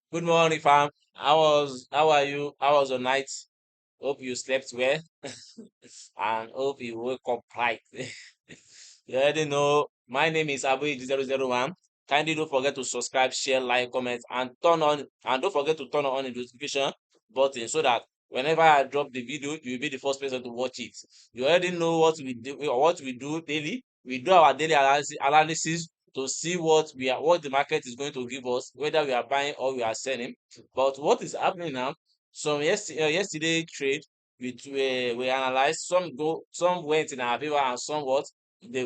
Good morning, fam. How are you? How was your night? Hope you slept well and hope you woke up right. You already know my name is Abu001. Kindly don't forget to subscribe, share, like, comment, and don't forget to turn on the notification button so that whenever I drop the video, you'll be the first person to watch it. You already know what we do daily. We do our daily analysis to see what the market is going to give us, whether we are buying or we are selling. But what is happening now? Yesterday trade we analyzed, some went in our favor and some what they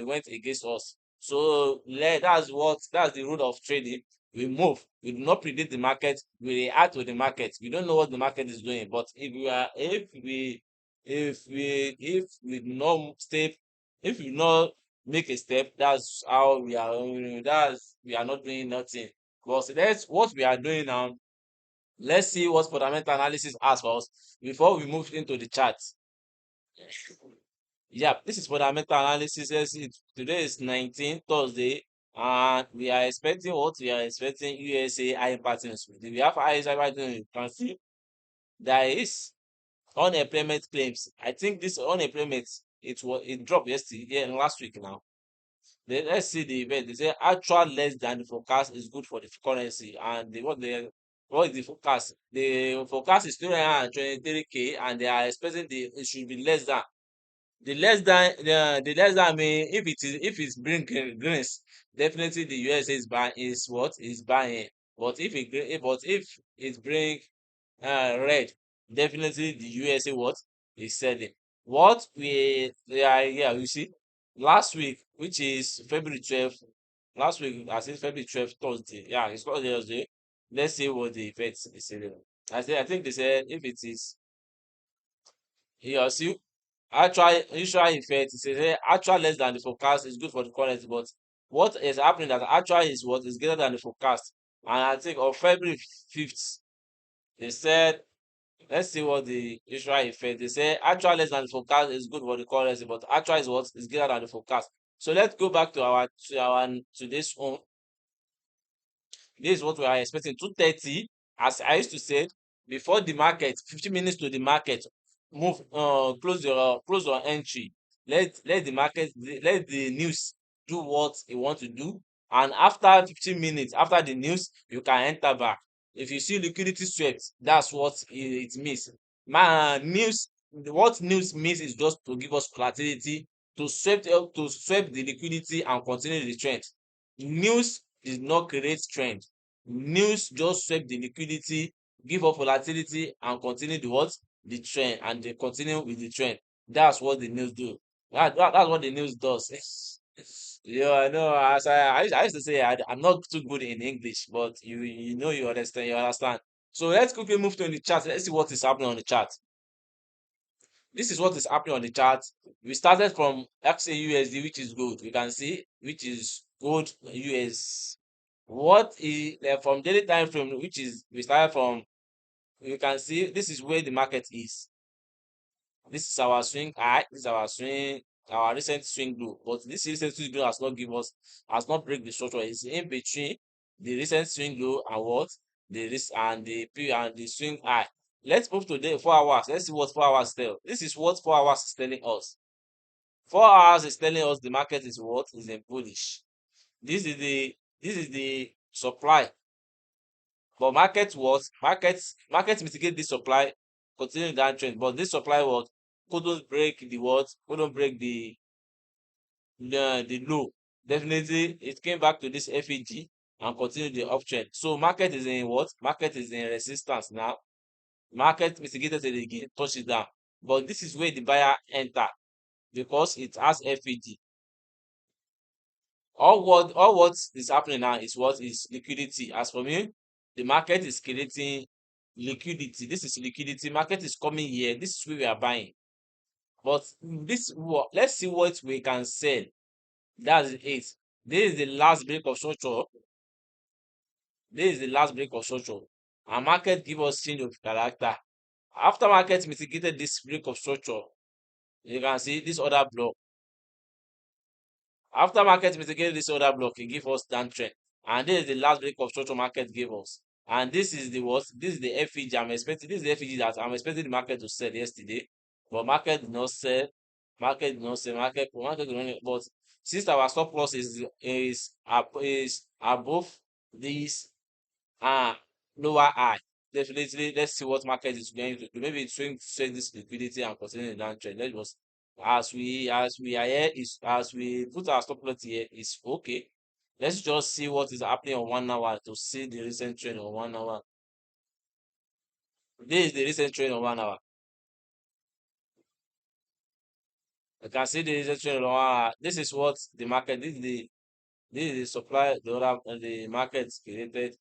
went against us. So that's the rule of trading. We move. We do not predict the market. We react to the market. We don't know what the market is doing. But if we do not step, if we not make a step, that's how we are. That's we are not doing nothing. But that's what we are doing now. Let's see what fundamental analysis has for us before we move into the chart. Yeah, this is fundamental analysis. Let's see. Today is 19 Thursday, and we are expecting what we are expecting USA high patterns. We have high patterns. You can see there is unemployment claims. I think this unemployment it dropped yesterday, yeah, last week now. Then let's see the event. They say actual less than the forecast is good for the currency, and what is the forecast? The forecast is 323K, and they are expecting it should be less than. The less than mean if it's bring greens, definitely the USA is buying is what is buying. But if it bring red, definitely the USA what is selling. What we are yeah, you see, last week, which is February 12th, last week, I said February 12th, Thursday. Yeah, it's called Thursday. Let's see what the effect is saying. I think they said if it is here, see, actual usual effect is actual less than the forecast is good for the currency, but what is happening that actual is what is greater than the forecast. And I think on February 5th, they said, let's see what the usual effect. They say actual less than the forecast is good for the currency, but actual is what is greater than the forecast. So let's go back to to this one. This is what we are expecting. 2:30, as I used to say, before the market, 15 minutes to the market, move close your entry. Let the market let the news do what it want to do. And after 15 minutes, after the news, you can enter back. If you see liquidity swept, that's what it means. What news means is just to give us volatility, to sweep the liquidity and continue the trend. News did not create trend. News just sweep the liquidity, give up volatility, and continue the what? The trend, and they continue with the trend. That's what the news do. That's what the news does. Yeah, I know. I used to say I'm not too good in English, but you know you understand. You understand. So let's quickly move to the chart. Let's see what is happening on the chart. This is what is happening on the chart. We started from XAUUSD, which is good. We can see which is good US. What is from daily time frame, which is we started from, you can see this is where the market is. This is our swing high, this is our recent swing low. But this recent swing low has not break the structure. It's in between the recent swing low and what the risk and the swing high. Let's move to the 4 hours. Let's see what 4 hours tell. This is what 4 hours is telling us. 4 hours is telling us the market is what is in bullish. This is the supply. But markets mitigate this supply, continue that trend. But this supply what couldn't break the low. Definitely it came back to this FEG and continued the uptrend. So market is in what? Market is in resistance now. Market mitigated it again, touch it down. But this is where the buyer enter because it has FEG. All what is happening now is what is liquidity. As for me, the market is creating liquidity. This is liquidity. Market is coming here. This is where we are buying. But let's see what we can sell. That's it. This is the last break of structure. This is the last break of structure. And market give us change of character. After market mitigated this break of structure, you can see this other block. After market mitigated this other block, it give us downtrend. and this is the last break of structure market gave us. And this is the what? This is the FEG I'm expecting. This is the FEG that I'm expecting the market to sell yesterday, but market did not sell. Market did not sell. Market did not. But since our stop loss is above this lower high, definitely let's see what market is going to do. Maybe it's going to sell this liquidity and continue the downtrend. Let's just as we are here is as we put our stop loss here is okay. Let's just see what is happening on 1 hour to see the recent trend on 1 hour. This is the recent trend on 1 hour. You can see the recent trend on 1 hour. This is what the market. This is the supply. The other the market created.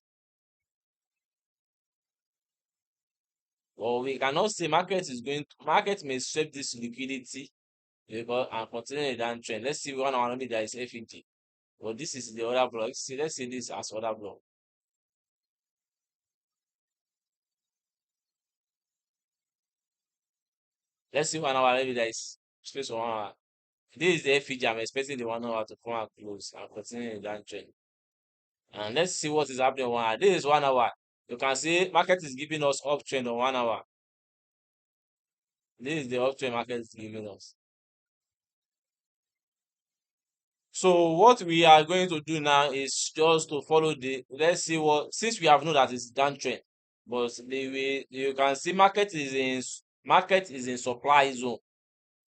Well, we cannot say market may shape this liquidity because and continue the downtrend. Let's see 1 hour maybe there is FET. But this is the other block. See, let's see this as other block. Let's see 1 hour maybe there is space for 1 hour. This is the FEG. I'm expecting the 1 hour to come and close and continue the downtrend. And let's see what is happening on 1 hour. This is 1 hour. You can see market is giving us uptrend on 1 hour. This is the uptrend market is giving us. So what we are going to do now is just to follow let's see what, since we have known that it's downtrend, but the way you can see market is in supply zone.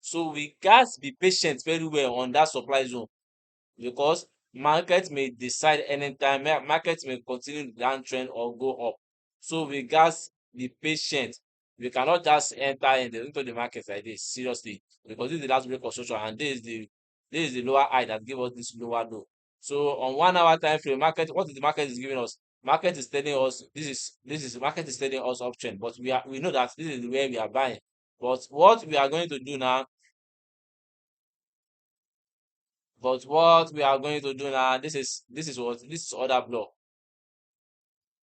So we gats be patient very well on that supply zone, because market may decide anytime. Market may continue the downtrend or go up. So we gats be patient. We cannot just enter into the market like this seriously, because this is the last break of structure and this is the lower high that give us this lower low. So on 1 hour time frame, what is the market is giving us? Market is telling us this is market is telling us uptrend, but we know that this is where we are buying. But what we are going to do now But what we are going to do now, this is other block.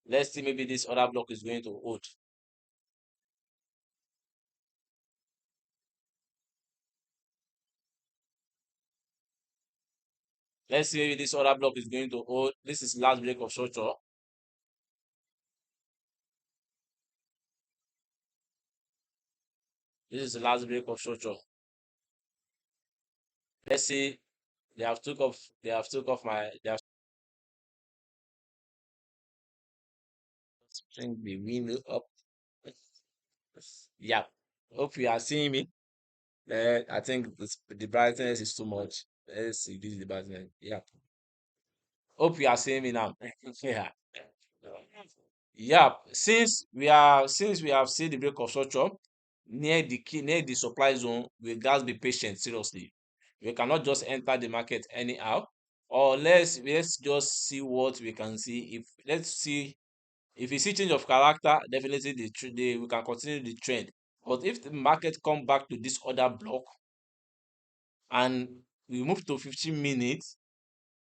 Let's see, maybe this other block is going to hold. Let's see, maybe this other block is going to hold. This is last break of structure. This is the last break of structure. Let's see. Bring the window up. Yeah. Hope you are seeing me. I think the brightness is too much. Let's reduce the brightness. Yeah. Hope you are seeing me now. Yeah. Yeah, since we have seen the break of structure near the supply zone, we gats be patient seriously. We cannot just enter the market anyhow. Or let's just see what we can see. If we see change of character, definitely we can continue the trend. But if the market come back to this other block and we move to 15 minutes,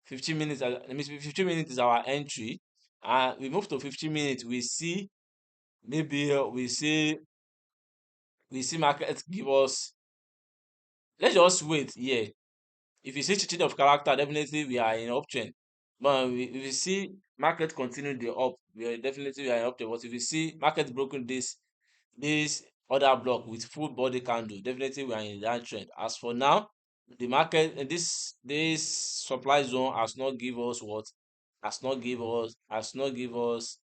15 minutes, let me see, 15 minutes is our entry, and we move to 15 minutes, maybe we see market give us. Let's just wait here. If you see change of character, definitely we are in uptrend. But if you see market continue the up, we are in uptrend. But if you see market broken this other block with full body candle, definitely we are in that trend. As for now, the market this supply zone has not give us has not give us has not give us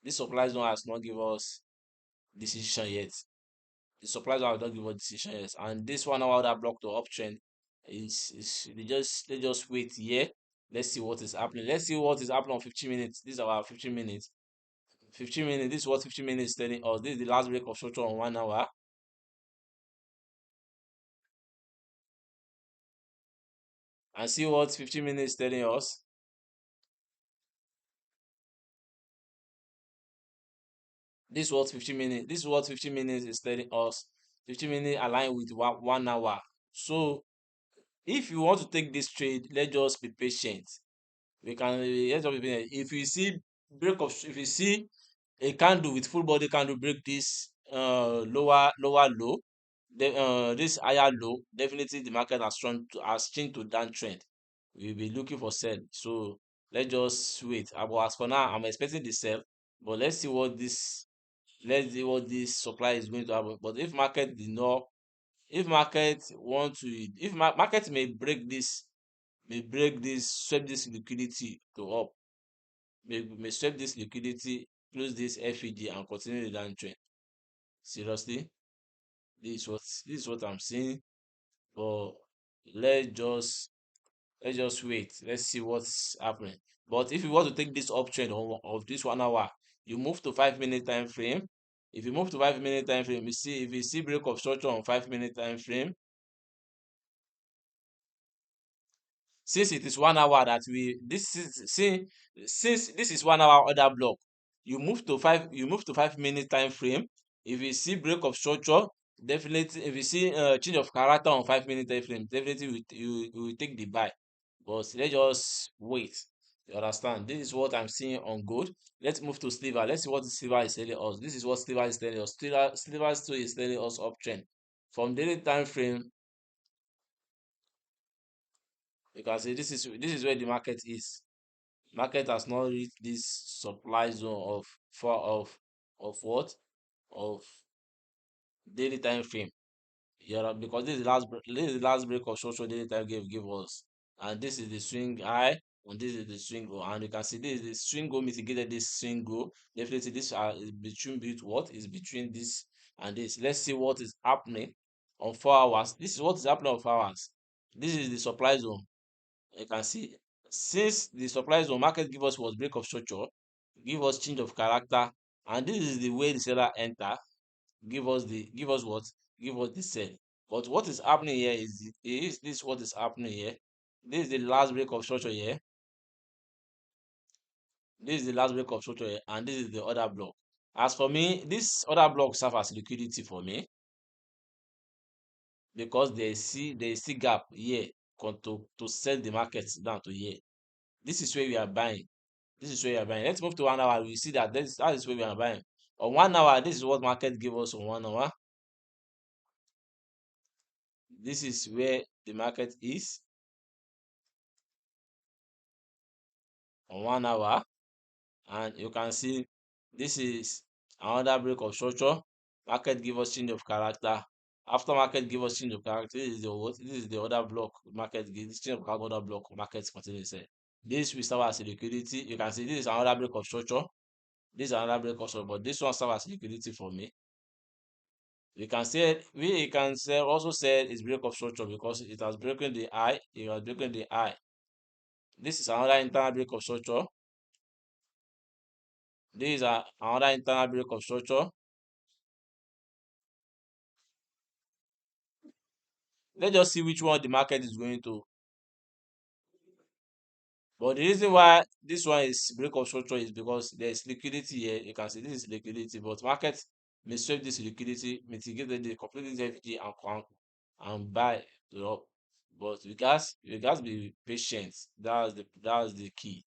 this supply zone has not give us decision yet. The supply zone has not give us decision yet. And this 1 hour that block to uptrend is they just wait here. Let's see what is happening. Let's see what is happening on 15 minutes. This is our 15 minutes. 15 minutes. This is what 15 minutes is telling us. This is the last break of structure on 1 hour. And see what 15 minutes is telling us. This is what 15 minutes is telling us. 15 minutes aligned with 1 hour. So if you want to take this trade, let's just be patient. Let's just be patient. If you see a candle with full body candle break this lower low, this higher low, definitely the market has changed to downtrend. We'll be looking for sell. So let's just wait. But as for now, I'm expecting the sell. But let's see what this supply is going to happen. But if market did not, if market want to, if market may break this, sweep this liquidity to up, may sweep this liquidity, close this FED and continue the downtrend. Seriously, this is what I'm seeing. But let's just let's just wait. Let's see what's happening. But if you want to take this uptrend of this 1 hour, you move to 5 minute time frame. If you move to 5 minute time frame, you see if you see break of structure on 5 minute time frame, since it is 1 hour that we this is since this is 1 hour order block, you move to 5 minute time frame. If you see break of structure, definitely if you see change of character on 5 minute time frame, definitely you will take the buy. But let's just wait. You understand? This is what I'm seeing on gold. Let's move to silver. Let's see what the silver is telling us. This is what silver is telling us. Silver still is telling us uptrend. From daily time frame, you can see this is where the market is. Market has not reached this supply zone of what? Of daily time frame. Yeah, because this is the last break of social daily time give us. And this is the swing high, and this is the swing low. And you can see this is the swing go mitigated this swing go. Definitely this is between this and this. Let's see what is happening on 4 hours. This is what is happening on 4 hours. This is the supply zone. You can see since the supply zone market give us was break of structure, give us change of character, and this is the way the seller enter, give us what? Give us the sell. But what is happening here is this what is happening here. This is the last break of structure here. This is the last break of structure here, and this is the other block. As for me, this other block serves as liquidity for me because they see gap here to sell the market down to here. This is where we are buying. This is where we are buying. Let's move to 1 hour. We see that that is where we are buying. On 1 hour, this is what market give us on 1 hour. This is where the market is on 1 hour, and you can see this is another break of structure. Market give us change of character. After market give us change of character, this is the what? This is the other block. Market give this change of character, other block. Market continue to sell. This will serve as a liquidity. You can see this is another break of structure. This is another break of structure, but this one serves as liquidity for me. We can say also say it's break of structure because it has broken the high. It has broken the high. This is another internal break of structure. This is another internal break of structure. Let's just see which one the market is going to. But the reason why this one is break of structure is because there is liquidity here. You can see this is liquidity, but market may sweep this liquidity, mitigate the completely FG and buy it up. But you guys be patient. That's the key.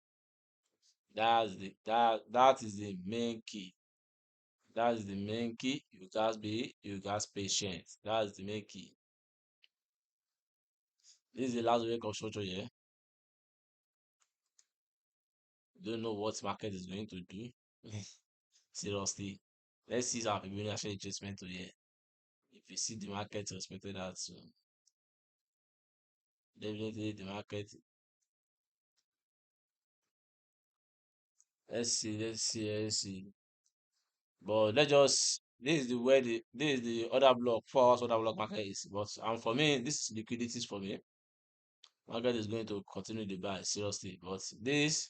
That is the main key. That is the main key. You guys patient. That is the main key. This is the last week of structure here. Don't know what market is going to do. Seriously. Let's see our Fibonacci adjustment to here. If you see the market respected that soon. Definitely the market. Let's see. But let's just this is the where the this is the other block, 4 hours other block market is. But for me, this is liquidities for me. Market is going to continue the buy seriously, but this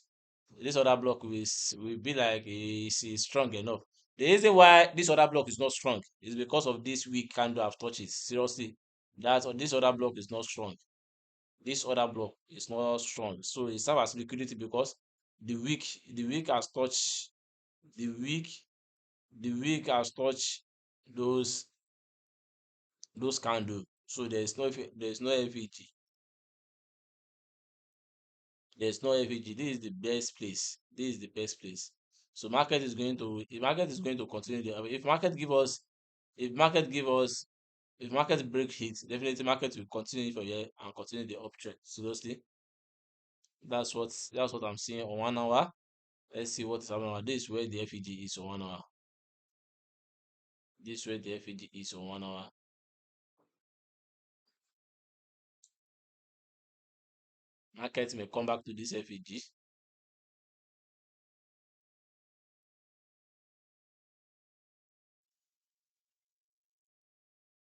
other block will be like is strong enough. The reason why this other block is not strong is because of this weak candle I've touched it. Seriously, this other block is not strong. This other block is not strong, so it serves as liquidity because the weak has touched the weak the weak has touched those candle. So there's no FEG. There's no FEG. This is the best place. This is the best place. So market is going to continue if market give us If market break hit, definitely market will continue from here and continue the uptrend. Seriously, that's what I'm seeing on 1 hour. Let's see what is happening. This is where the FEG is on 1 hour. This is where the FEG is on 1 hour. Market may come back to this FEG.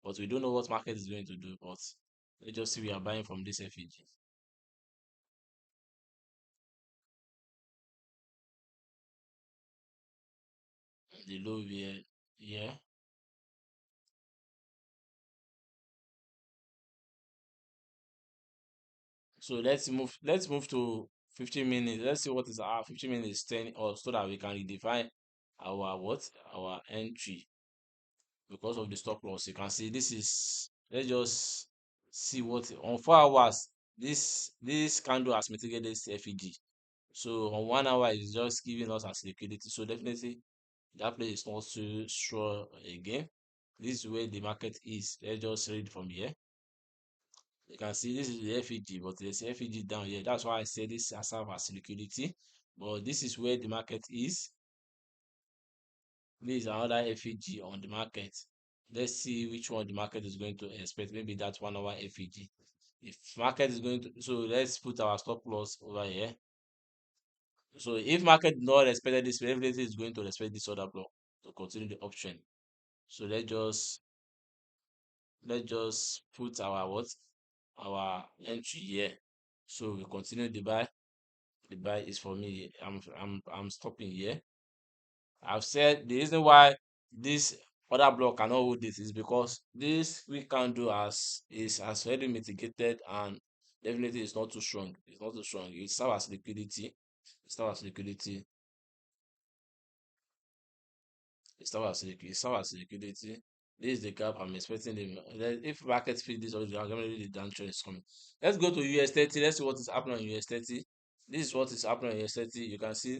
But we don't know what market is going to do. But let's just see we are buying from this FEG. The low here, yeah. So let's move to 15 minutes. Let's see what is our 15 minutes 10 or so that we can redefine our what our entry because of the stop loss. You can see this is, let's just see what on 4 hours this candle has mitigated this FEG. So on 1 hour it's just giving us as liquidity. So definitely that place is not too sure again. This is where the market is. Let's just read from here. You can see this is the FEG, but there's FEG down here. That's why I say this has served as liquidity. But this is where the market is. This is another FEG on the market. Let's see which one the market is going to expect. Maybe that's 1 hour FEG. If market is going to, so let's put our stop loss over here. So if market not expected this, everything is going to respect this other block to continue the uptrend. So let's just put our what our entry here. So we continue the buy. The buy is for me. I'm stopping here. I've said the reason why this other block cannot hold this is because this weak candle has already mitigated and definitely it's not too strong. It's not too strong. It serves as liquidity. It serves as liquidity. It serves as liquidity. This is the gap I'm expecting. If market feed this, already the downtrend is coming. Let's go to US30. Let's see what is happening on US30. This is what is happening on US30. You can see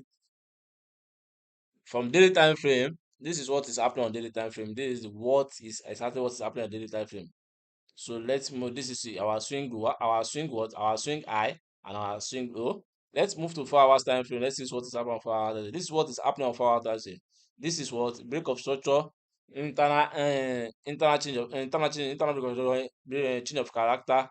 from daily time frame, this is what is happening on daily time frame. This is what is exactly what is happening on daily time frame. So let's move. This is our swing, our swing high and our swing low. Let's move to 4 hours time frame. Let's see what is happening on 4 hours. This is what is happening on 4 hours time frame. This is what break of structure, internal change of internal break of structure, change of character.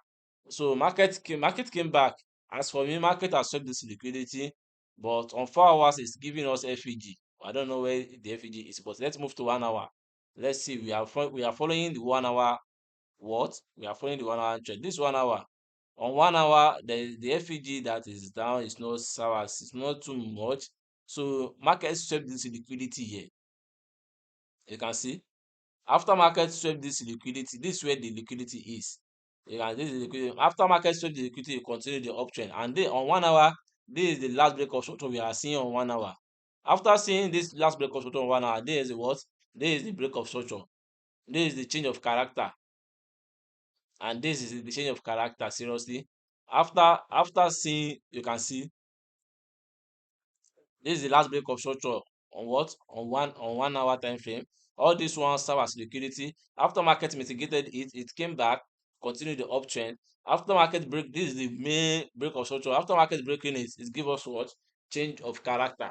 So market came back. As for me, market has swept this liquidity, but on 4 hours it's giving us FEG. I don't know where the FEG is, but let's move to 1 hour. Let's see. We are following the 1 hour what we are following the 1 hour trend. This 1 hour, on 1 hour the FEG that is down is not sour, it's not too much. So market swept this liquidity here. You can see after market swept this liquidity, this is where the liquidity is. You can this is the liquidity. After market swept the liquidity, you continue the uptrend, and then on 1 hour, this is the last break of structure we are seeing on 1 hour. After seeing this last break of structure on 1 hour, there is the what? There is the break of structure. There is the change of character. And this is the change of character. Seriously, after seeing, you can see this is the last break of structure on what on 1 hour time frame. All this one serve as liquidity. After market mitigated it came back, continued the uptrend. After market break, this is the main break of structure. After market breaking it give us what? Change of character.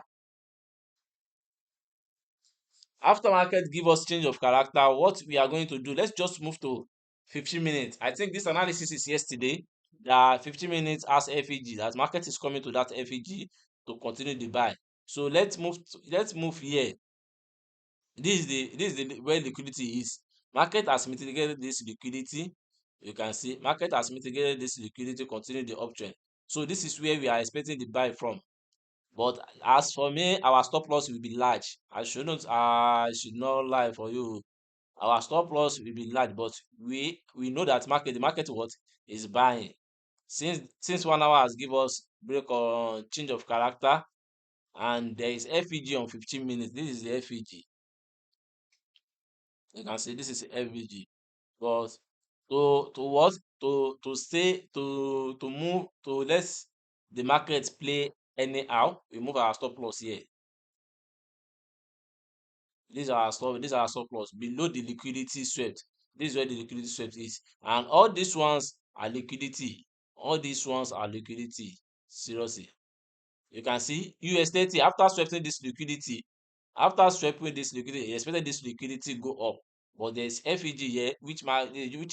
After market give us change of character, what we are going to do, let's just move to 15 minutes. I think this analysis is yesterday that 15 minutes as FEG, that market is coming to that FEG to continue the buy. So let's move here. This is the where liquidity is. Market has mitigated this liquidity. You can see market has mitigated this liquidity, continue the uptrend. So this is where we are expecting the buy from. But as for me, our stop loss will be large. I should not lie for you. Our stop loss will be large, but we know that the market what is buying. Since 1 hour has give us break on change of character, and there is FEG on 15 minutes. This is the FEG. You can see this is FEG. But to what to stay to move to let the market play anyhow, we move our stop loss here. These are our stop loss below the liquidity swept. This is where the liquidity sweep is, and all these ones are liquidity. All these ones are liquidity. Seriously, you can see US30 after sweeping this liquidity. After sweeping this liquidity, you expected this liquidity go up, but there's FEG here which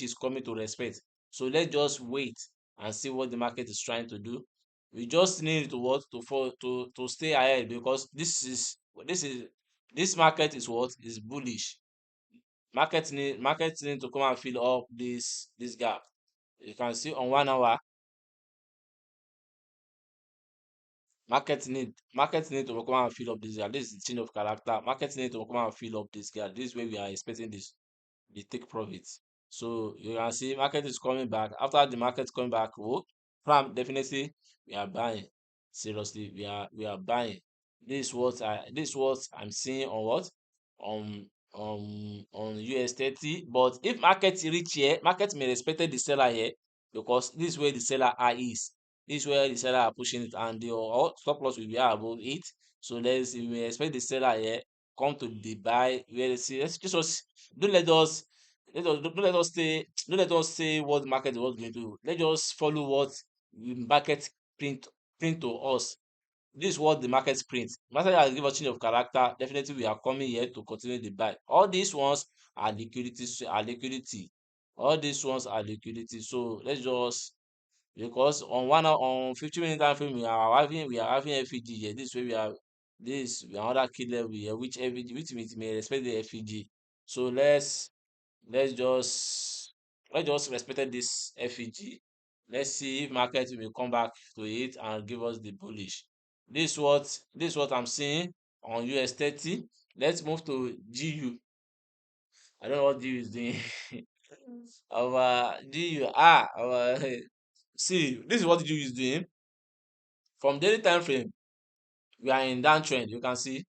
is coming to respect. So let's just wait and see what the market is trying to do. We just need to what to fall to stay ahead, because this market is what is bullish. Market need to come and fill up this gap. You can see on 1 hour, market need to come and fill up this gap. This is the change of character. Market need to come and fill up this gap. This is where we are expecting this they take profits. So you can see market is coming back. After the market coming back, oh, from definitely we are buying. Seriously, we are buying. This is what I'm seeing on what on US30. But if market reach here, market may respect the seller here, because this is where the seller eye is. This is where the seller are pushing it, and the stop loss will be above it. So we may expect the seller here come to the buy where they see. Let's just don't let us don't let us say what the market was going to do. Let's just follow what the market print print to us. This is what the market print. Market has given us change of character. Definitely we are coming here to continue the buy. All these ones are liquidity. All these ones are liquidity. So let's just, because on 1 hour, on 15 minute time frame, we are having FEG here. This way we are another key level here, which FEG, which means may respect the FEG. So let's just respect this FEG. Let's see if market will come back to it and give us the bullish. This is what I'm seeing on US30. Let's move to GU. I don't know what GU is doing. Our GU, our see, this is what GU is doing. From daily time frame, we are in downtrend. You can see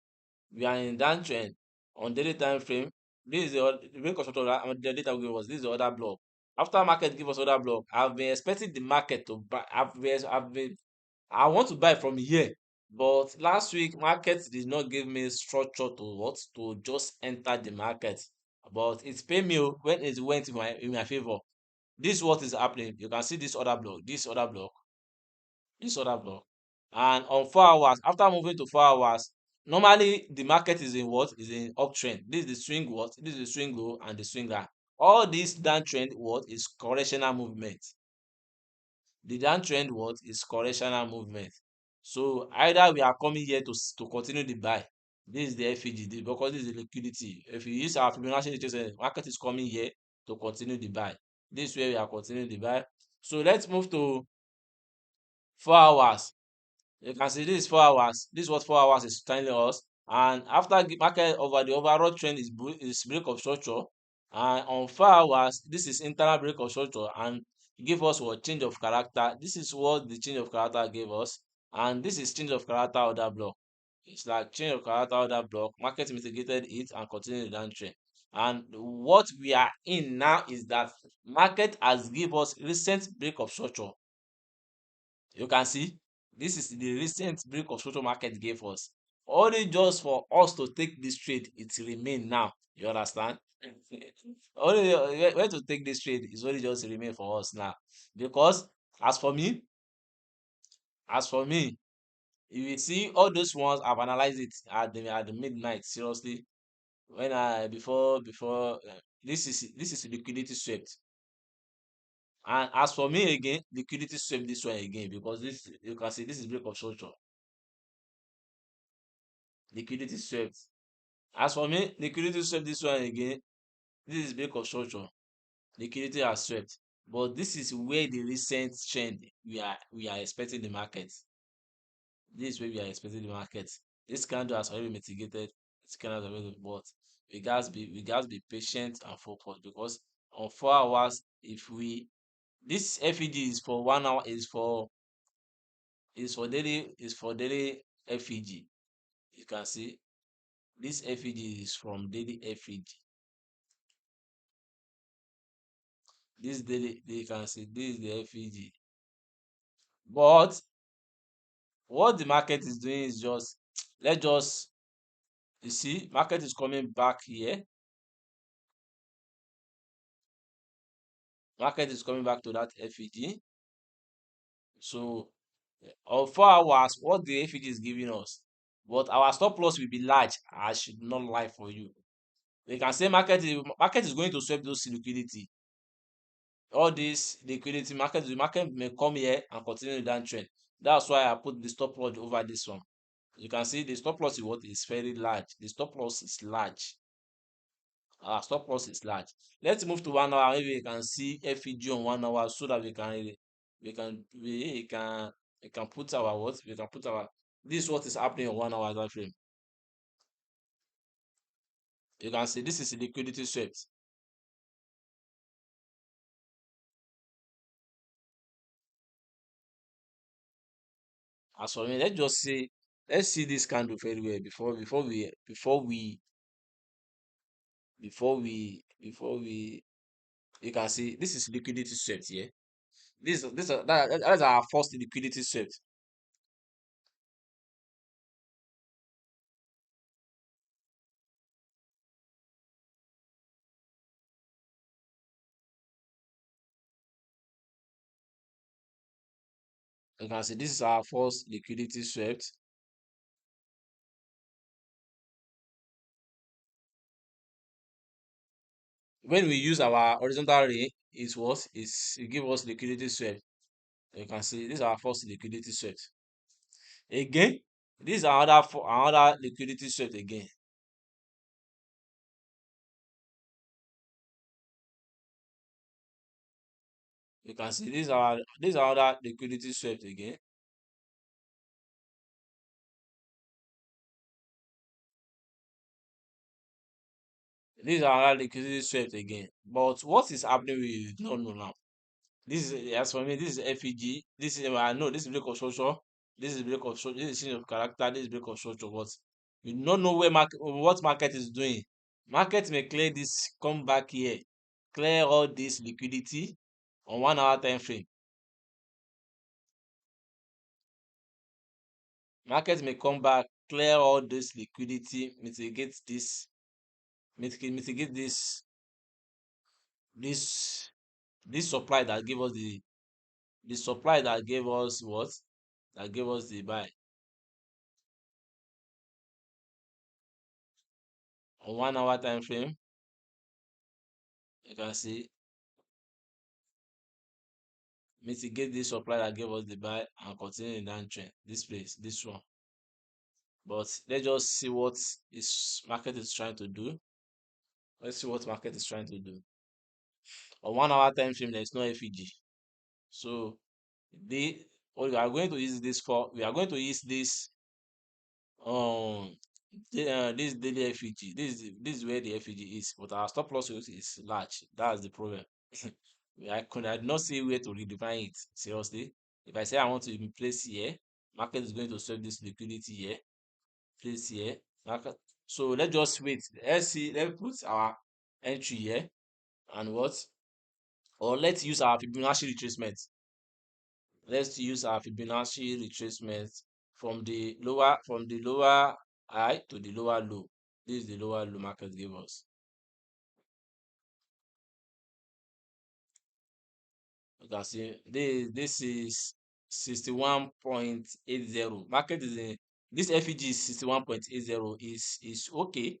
we are in downtrend on daily time frame. This is the main constructor the data give us. This is the other block. After market give us other block, I've been expecting the market to buy. I want to buy from here, but last week market did not give me structure to just enter the market. But it's pay me when it went in my favor. This is what is happening. You can see this other block, and on 4 hours, after moving to 4 hours, normally the market is in what is in uptrend. This is the swing this is the swing low and the swing high. All this downtrend is correctional movement. The downtrend is correctional movement. So either we are coming here to continue the buy. This is the FEG, because this is the liquidity. If you use our Fibonacci indicator, market is coming here to continue the buy. This is where we are continuing the buy. So let's move to 4 hours. You can see this is 4 hours. This is what 4 hours is telling us. And after the market over the overall trend is break of structure, and on 4 hours, this is internal break of structure and give us what change of character. This is what the change of character gave us, and this is change of character order block. It's like change of character order block. Market mitigated it and continued the downtrend. And what we are in now is that market has give us recent break of structure. You can see this is the recent break of structure market gave us. Only just for us to take this trade, it remain now. You understand? Only where to take this trade is only just remain for us now. Because as for me, as for me, if you see all those ones, I've analyzed it at the midnight. Seriously, when I before this is liquidity swept. And as for me again, liquidity swept this one again, because this you can see this is break of structure. Liquidity swept. As for me, liquidity swept this one again. This is break of structure. Liquidity has swept. But this is where the recent trend we are expecting the market. This is where we are expecting the market. This candle has already mitigated. This candle has already, but we guys be patient and focused, because on 4 hours, if we this FEG is for 1 hour, is for daily FEG. You can see this FEG is from daily FEG. This daily, you can see this is the FEG. But what the market is doing is just let's just you see market is coming back here. Market is coming back to that FEG. So on 4 hours, what the FEG is giving us, but our stop loss will be large. I should not lie for you. We can say market is going to sweep those liquidity. All this liquidity market, the market may come here and continue the downtrend. That's why I put the stop loss over this one. You can see the stop loss is what is very large. The stop loss is large. Our stop loss is large. Let's move to 1 hour. Maybe we can see FEG on 1 hour so that we can put our what? We can put our this is what is happening on 1 hour time frame. You can see this is liquidity swept. As for me, let's see this candle very well before we you can see this is liquidity swept here. That's our first liquidity swept. You can see this is our first liquidity swept. When we use our horizontal ray, it give us liquidity swept. You can see this is our first liquidity swept. Again, this is another liquidity swept again. You can see this is another liquidity swept again. This is another liquidity swept again. But what is happening we don't know now. This is as for me, this is FEG. This is I know this is break of structure. This is break of structure. This is change of character. This is break of structure. But we don't know what market is doing. Market may clear this, come back here, clear all this liquidity on 1 hour time frame. Market may come back, clear all this liquidity, mitigate this this supply that gave us the supply that gave us what? That gave us the buy on 1 hour time frame. You can see mitigate this supply that gave us the buy and continue in downtrend. This place, this one. But let's just see what is market is trying to do. Let's see what market is trying to do. On 1 hour time frame, there is no FEG. So the what we are going to use this for, we are going to use this um this daily FEG. This is where the FEG is, but our stop loss is large. That's the problem. I did not see where to redefine it. Seriously. If I say I want to place here, market is going to serve this liquidity here, place here. Market. So let's just wait. Let's see. Let's put our entry here and what? Or let's use our Fibonacci retracement. Let's use our Fibonacci retracement from the lower high to the lower low. This is the lower low market gave us. You can see this is 61.80. Market is in this FEG is 61.80 is okay.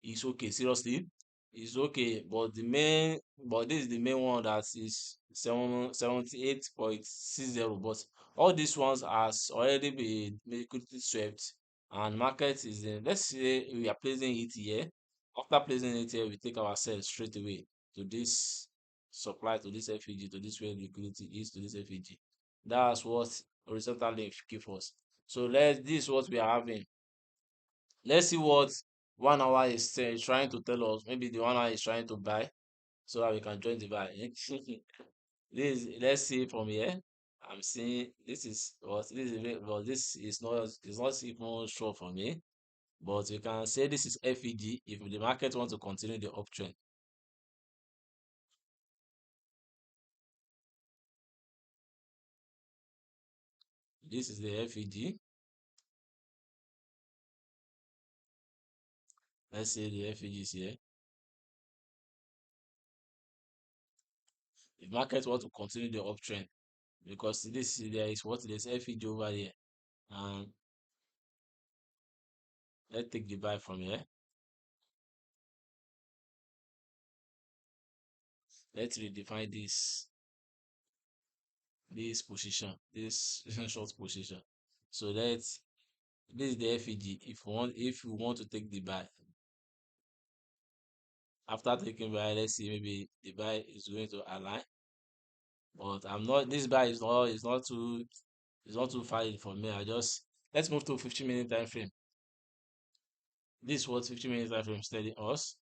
It's okay, seriously. It's okay, but this is the main one that is 78.60. But all these ones has already been liquidity swept, and market is in. Let's say we are placing it here. After placing it here, we take ourselves straight away to this supply, to this FEG, to this where liquidity is, to this FEG. That's what horizontal link give us. So this is what we are having. Let's see what 1 hour is trying to tell us. Maybe the 1 hour is trying to buy so that we can join the buy. Let's see from here. I'm seeing this is what this is, but this is not it's not even sure for me. But we can say this is FEG if the market wants to continue the uptrend. This is the FEG. Let's say the FEG is here. if market want to continue the uptrend, because this there is what there's FEG over here, and let's take the buy from here. Let's redefine this position, this short position. So let's this is the FEG. If we want to take the buy, after taking buy, let's see, maybe the buy is going to align. But I'm not, this buy is not too far in for me. Let's move to 15-minute time frame. This is what 15-minute time frame is telling us.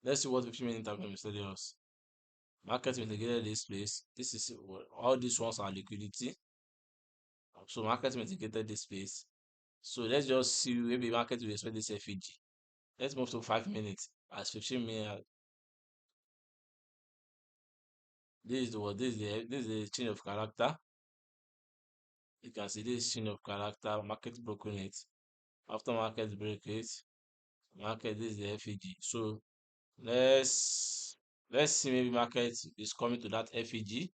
Let's see what 15-minute time frame is telling us. Market mitigated this place. This is all these ones are liquidity. So market mitigated this place. So let's just see, maybe market will expect this FEG. Let's move to 5 minutes as 15 minutes. This is the change of character. You can see this change of character. Market broken it. After market break it, market, this is the FEG. So let's see, maybe market is coming to that FEG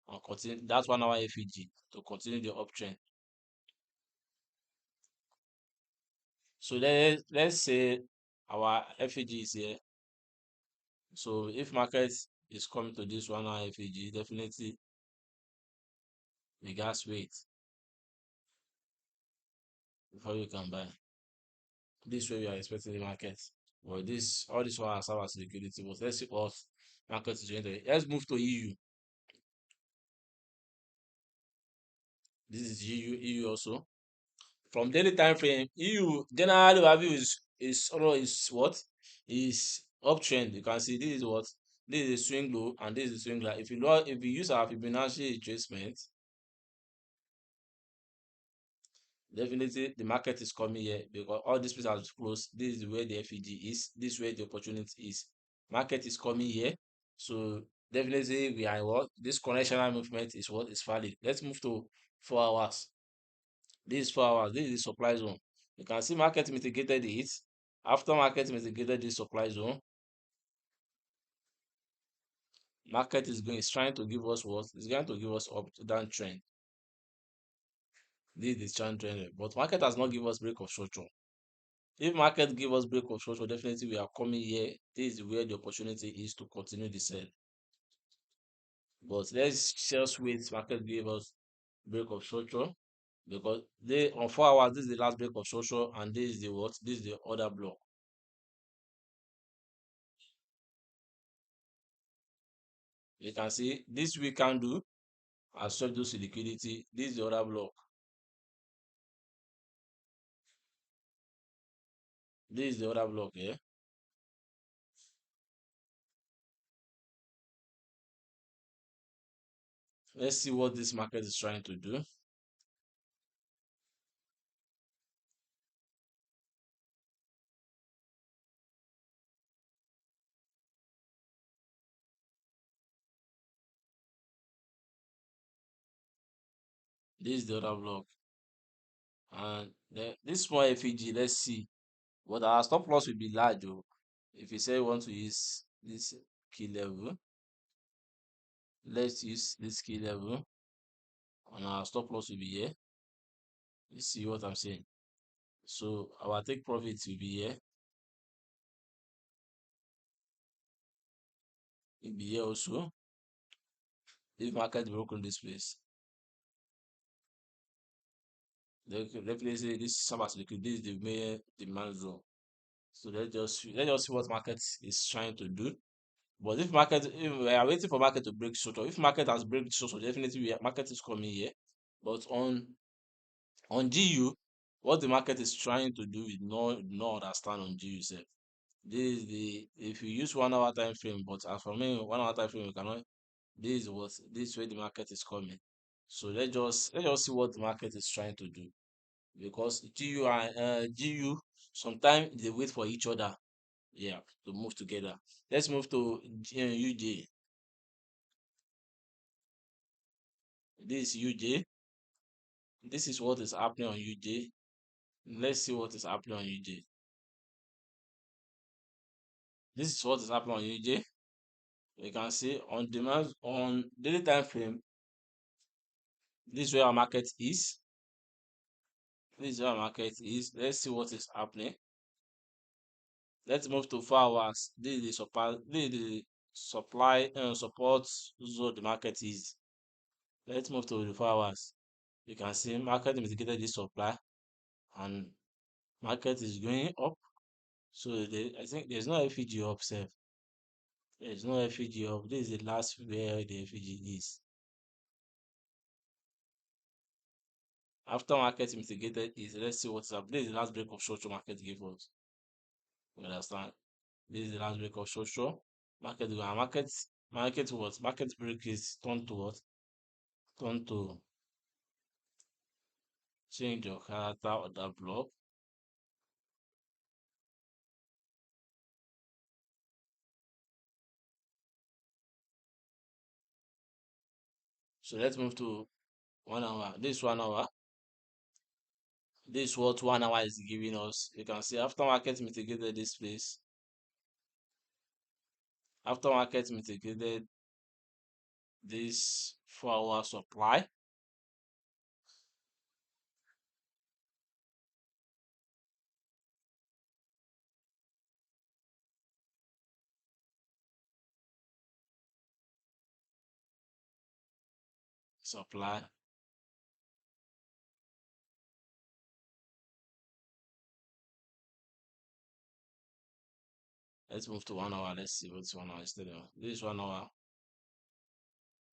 and continue that 1 hour FEG to continue the uptrend. So let's say our FEG is here. So if market is coming to this 1 hour FEG, definitely we gas wait before you can buy. This way we are expecting the market. Well, all this one has served as liquidity, but let's see what market is going to. Let's move to EU. This is EU also. From daily time frame, EU generally value is what is uptrend. You can see this is what this is a swing low and this is a swing high. If you use our Fibonacci retracement, definitely the market is coming here because all these places are closed. This is where the FEG is. This is where the opportunity is. Market is coming here, so definitely we are what this correctional movement is what is valid. Let's move to 4 hours. This is 4 hours. This is the supply zone. You can see market mitigated it. After market mitigated this supply zone, market is trying to give us what? It's going to give us up to down trend. This is the trend, but market has not given us break of structure. If market give us break of structure, definitely we are coming here. This is where the opportunity is to continue the sell. But let's just wait. Market give us break of structure because they on 4 hours. This is the last break of structure, and this is the what? This is the other block. You can see this we can do as subject to liquidity. This is the other block. This is the other block here. Let's see what this market is trying to do. This is the other block. And this small FEG, let's see. But our stop loss will be large. Oh. If you say you want to use this key level, let's use this key level. And our stop loss will be here. You see what I'm saying? So our take profits will be here. It will be here also. If market broken this place, definitely say this is about liquid. This is the main demand zone. So let's just see what market is trying to do. But if we are waiting for market to break structure, if market has break structure, definitely market is coming here. But on GU, what the market is trying to do is not understand on GU itself. This is the if you use 1 hour time frame, but as for me, 1 hour time frame, you cannot. This is where the market is coming. So let's just see what the market is trying to do because GU sometimes they wait for each other, yeah, to move together. Let's move to UJ. This is UJ. This is what is happening on UJ. Let's see what is happening on UJ. This is what is happening on UJ. You can see on demand on daily time frame. This is where our market is. This is where our market is. Let's see what is happening. Let's move to 4 hours. This is the supply. This is the supply support zone the market is. Let's move to the 4 hours. You can see market mitigated this supply and market is going up. So I think there's no FEG up, sef. There's no FEG up. This is the last where the FEG is. After market mitigated is, let's see what's up. This is the last break of short market gave us. You understand? This is the last break of short market what? Market break is turned to what? Turned to change your character of that block. So let's move to 1 hour. This 1 hour. This is what 1 hour is giving us. You can see after market mitigated this place. After market mitigated this 4 hour supply. Supply. Let's move to 1 hour. Let's see what 1 hour is telling us. This is 1 hour.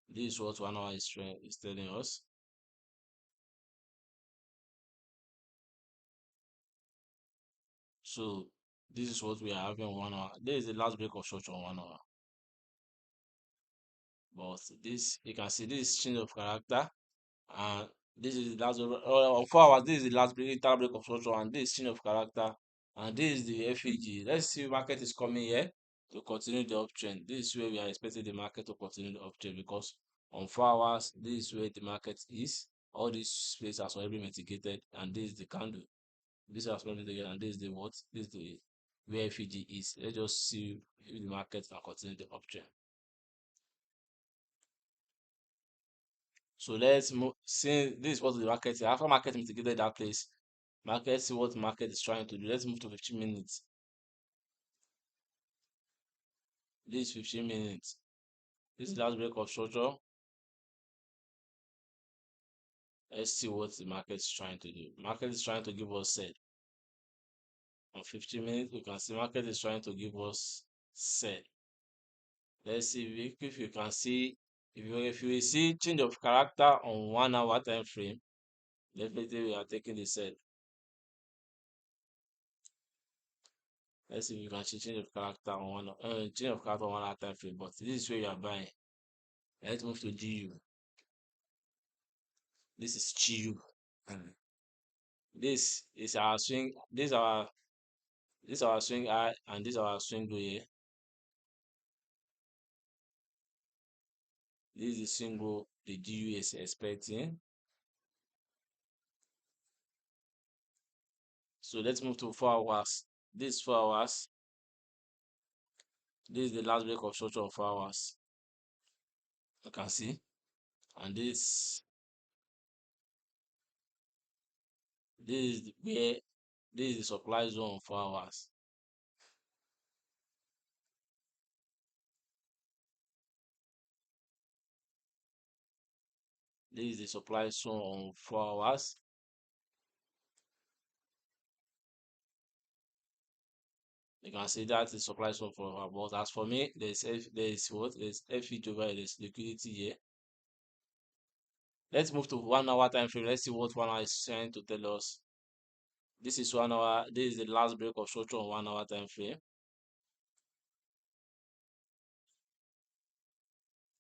This is what 1 hour is telling us. So this is what we are having 1 hour. This is the last break of short on 1 hour. But this, you can see this is change of character, and this is the last on 4 hours. This is the last break of short, and this is change of character, and this is the FEG. Let's see, market is coming here to continue the uptrend. This is where we are expecting the market to continue the uptrend, because on 4 hours, this is where the market is. All these space has already mitigated, and this is the candle. This has already mitigated, and this is the what? This is the where FEG is. Let's just see if the market can continue the uptrend. So let's move. See, this is what the market is. After market mitigated that place, market see what market is trying to do. Let's move to 15 minutes. This is 15 minutes. This is the last break of structure. Let's see what the market is trying to do. Market is trying to give us sell. On 15 minutes, we can see market is trying to give us sell. Let's see if you can see, if you will see change of character on 1 hour time frame, definitely we are taking the sell. Let's see if you can see change of character on 1 hour time frame. But this is where you are buying. Let's move to GU. This is GU. This is our swing. This our swing high, and this our swing low here. This is the single the GU is expecting. So let's move to 4 hours. This 4 hours. This is the last break of structure of 4 hours. You can see, and this is where this is the supply zone of 4 hours. This is the supply zone on 4 hours. You can see that is supply zone for our, but as for me, there's FEG over here, there's liquidity here. Let's move to 1 hour time frame. Let's see what 1 hour is trying to tell us. This is 1 hour. This is the last break of structure on 1 hour time frame.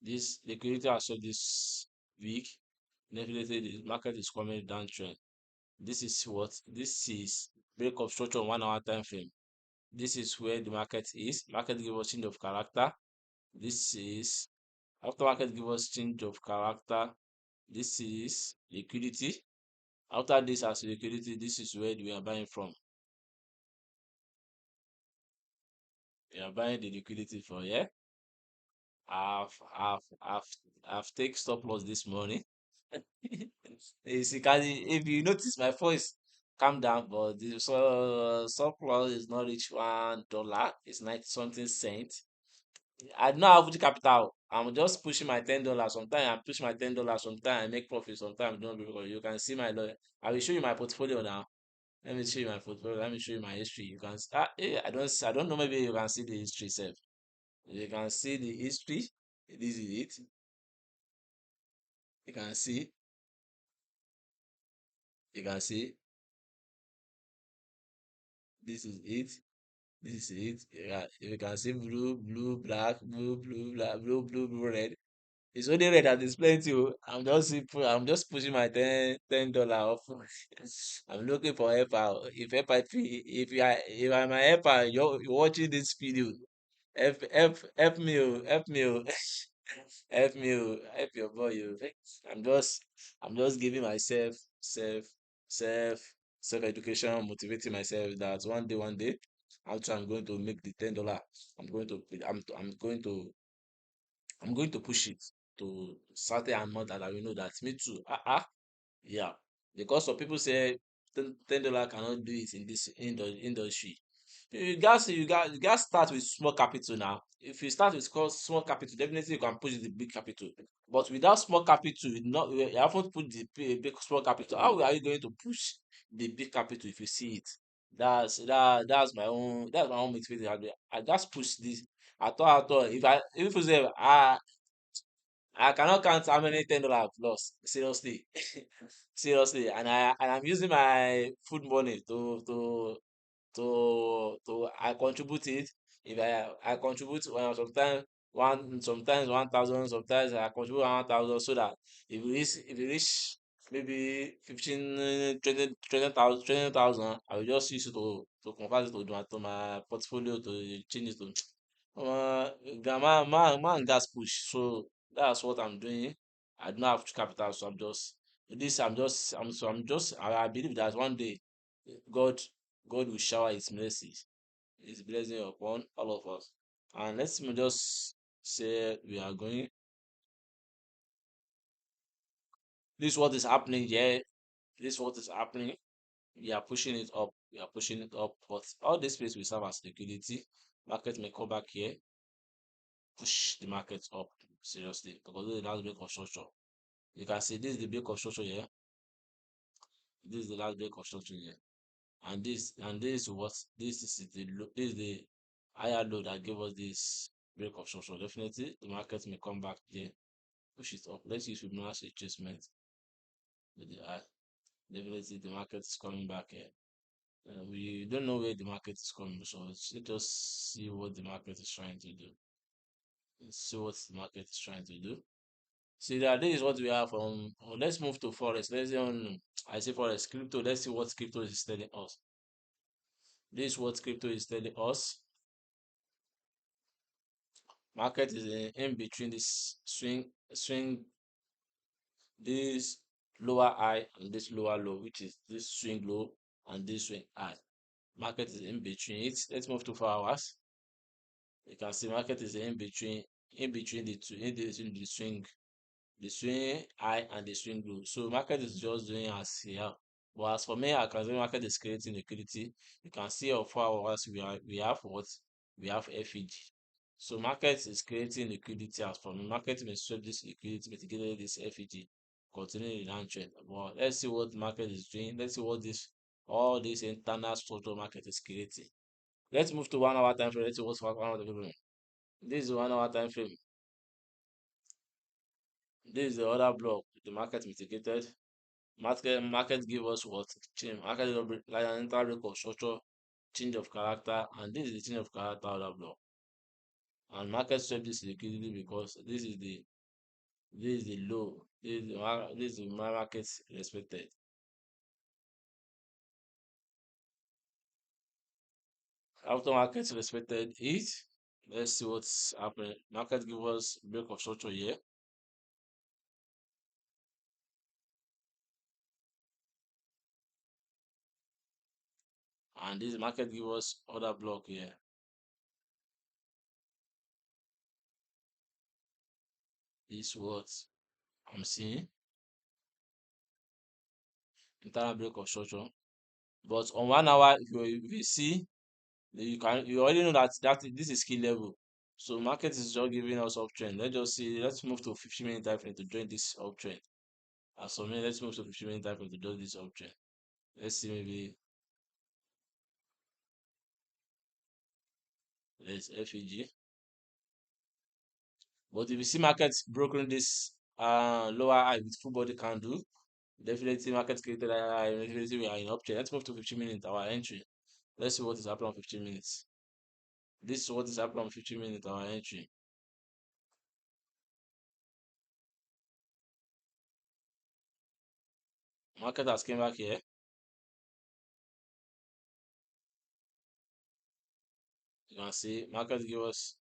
This liquidity has shown this week. Definitely the market is coming downtrend. This is what? This is break of structure on 1 hour time frame. This is where the market is. Market give us change of character. This is after market give us change of character. This is liquidity. After this as liquidity, this is where we are buying from. We are buying the liquidity for here. I've I've I've I've take stop loss this morning. Basically, if you notice my voice calm down, but the stop loss is not reach $1. It's 90 something cent. I don't have the capital. I'm just pushing my $10. Sometimes I push my $10. Sometimes I make profit. Sometimes I don't because you can see my lawyer. I will show you my portfolio now. Let me show you my portfolio. Let me show you my history. You can I don't know, maybe you can see the history itself. You can see the history. This is it. You can see. You can see. This is it. This is it. You can see blue, blue, black, blue, blue, black, blue, blue, blue, red. It's only red that is plenty. Oh. I'm just pushing my $10 off. I'm looking for helper. If helper if I'm a helper, you're watching this video. Help me, oh, help me, oh. Help me, oh, help your boy, oh. I'm just giving myself self self education, motivating myself that one day, after I'm going to make the $10. I'm going to I'm going to push it to certain amount that I will know that me too. Yeah. Because some people say $10 cannot do it in this industry. You guys start with small capital now. If you start with small capital, definitely you can push the big capital. But without small capital, you haven't put the big small capital. How are you going to push the big capital if you see it? That's my own motivation. I just push this. At all. If you say I cannot count how many $10 I've lost. Seriously. Seriously. And I'm using my food money I contribute it. If I contribute sometimes 1,000, sometimes I contribute 1,000 so that if you reach maybe 15 20,000 I will just use it to convert it to my portfolio to change it to uh, man gas push. So that's what I'm doing. I don't have capital, so I believe that one day God God will shower his mercies, his blessing upon all of us. And let's me just say we are going. This is what is happening here. This is what is happening. We are pushing it up. We are pushing it up. But all this space will serve as liquidity. Market may come back here, push the market up seriously because this is the last break of structure. You can see this is the break of structure here. This is the last break of structure here. And this is what this is the higher low that gave us this break of structure. Definitely the market may come back there, push it up. Let's use Fibonacci retracement with the eye. Definitely the market is coming back here. We don't know where the market is coming, so let's just see what the market is trying to do. Let's see what the market is trying to do. See that this is what we have from. Let's move to forex. Let's see on. I say forex, crypto. Let's see what crypto is telling us. This is what crypto is telling us. Market is in between this swing, this lower high and this lower low, which is this swing low and this swing high. Market is in between it. Let's move to 4 hours. You can see market is in between the two, in between the swing high and the swing low. So market is just doing as here. But as for me, I can say market is creating liquidity. You can see of 4 hours we have what we have FEG. So market is creating liquidity as for me. Market may sweep this liquidity, mitigated this FEG, continuing the downtrend. But let's see what the market is doing. Let's see what this all this internal structural market is creating. Let's move to 1 hour time frame. Let's see what's 1 hour time frame. This is the 1 hour time frame. This is the other block. The market mitigated. Market give us what? Change. Market like an entire break of structure, change of character, and this is the change of character other block. And market swept this liquidity because this is the low. This is the market respected. After market respected it, let's see what's happening. Market give us break of structure here, and this market give us other block here. is what I'm seeing. Internal break of structure. But on 1 hour, if you see, you already know that this is key level. So market is just giving us uptrend. Let's just see. Let's move to 50-minute time frame to join this uptrend. As for me, let's move to 50-minute time frame to join this uptrend. Let's see, maybe let's FEG. But if you see markets broken this lower high with full body candle, definitely market created a high. Definitely we are in uptrend. Let's move to 15 minutes, our entry. Let's see what is happening on 15 minutes. This is what is happening on 15 minutes, our entry. Market has came back here. You can see market give us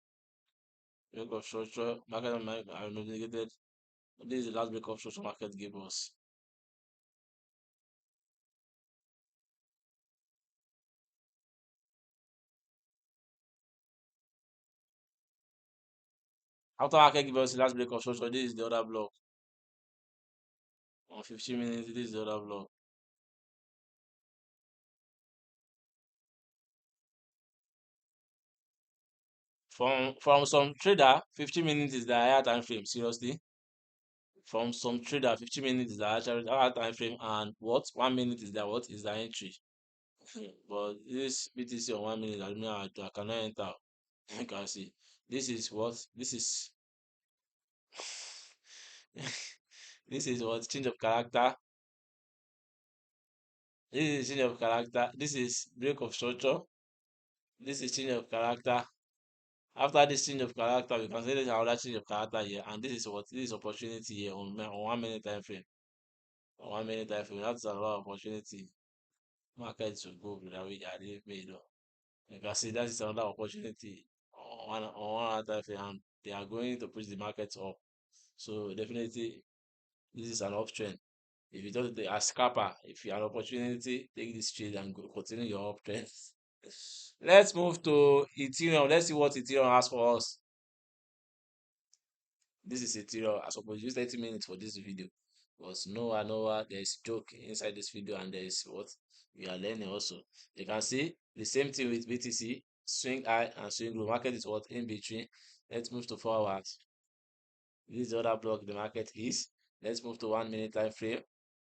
break of structure. Market are negated. This is the last break of structure market gave us. After market give us the last break of structure, this is the other block. On 15 minutes, this is the other block. From some trader, 15 minutes is the higher time frame. Seriously, from some trader, 15 minutes is the higher time frame, and what 1 minute is the entry. But this BTC on 1 minute, I cannot enter. You can see this is what this is. This is what change of character. This is change of character. This is break of structure. This is change of character. After this change of character, we can say there's another change of character here, and this is opportunity here on 1 minute time frame. On 1 minute time frame, that's a lot of opportunity. Market to go that way I did made. You can see that is another opportunity on one time frame, and they are going to push the market up. So definitely this is an uptrend. If you don't take a scalper, if you have an opportunity, take this trade and go continue your uptrend. Let's move to Ethereum. Let's see what Ethereum has for us. This is Ethereum. I suppose use 30 minutes for this video. Because Noah, there's joke inside this video, and there is what we are learning also. You can see the same thing with BTC, swing high and swing low. Market is what in between. Let's move to 4 hours. This is the other block the market is. Let's move to 1 minute time frame.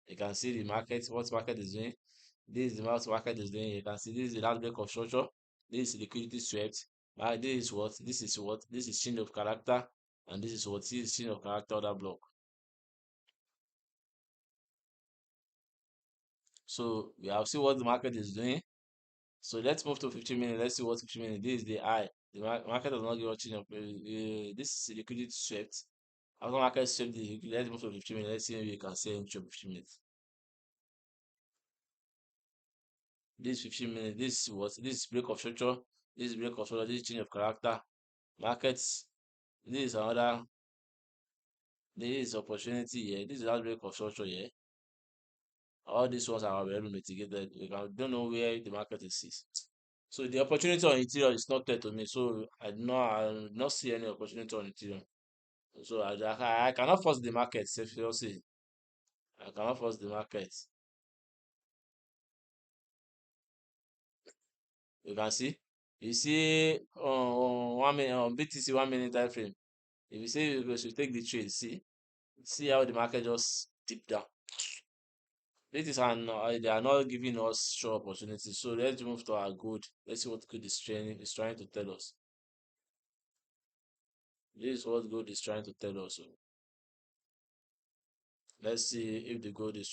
You can see the market, what market is doing. This is the market is doing. You can see this is the last break of structure. This is liquidity swept. This is what this is change of character, and this is what this is change of character other block. So we have seen what the market is doing. So let's move to 15 minutes. Let's see what 15 minutes. This is the high. The market does not give a change of this is liquidity swept. After market swept the liquidity, let's move to 15 minutes. Let's see if we can see entry of 15 minutes. This 15 minutes. This is break of structure. This is break of structure. This is change of character. Markets. This is another. This is opportunity here. This is that break of structure here. All these ones are well mitigated. Don't know where the market is. So the opportunity on Ethereum is not there to me. So I do not see any opportunity on Ethereum. So I cannot force the market. If you see, I cannot force the market. You can see. You see on 1 minute on BTC 1 minute time frame. If you say you should take the trade, see how the market just dip down. This and they are not giving us sure opportunities. So let's move to our good. Let's see what good is trying to tell us. This is what gold is trying to tell us. So let's see if the gold is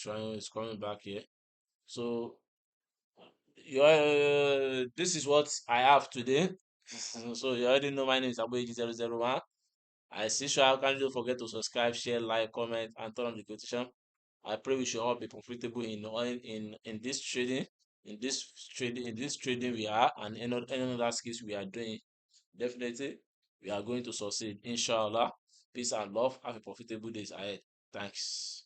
coming back here. So this is what I have today. So you already know my name is Abu001. I see sure kindly don't forget to subscribe, share, like, comment, and turn on the notification. I pray we should all be profitable in this trading, in this trading we are, and any other skills we are doing. Definitely, we are going to succeed. Inshallah. Peace and love. Have a profitable days ahead. Thanks.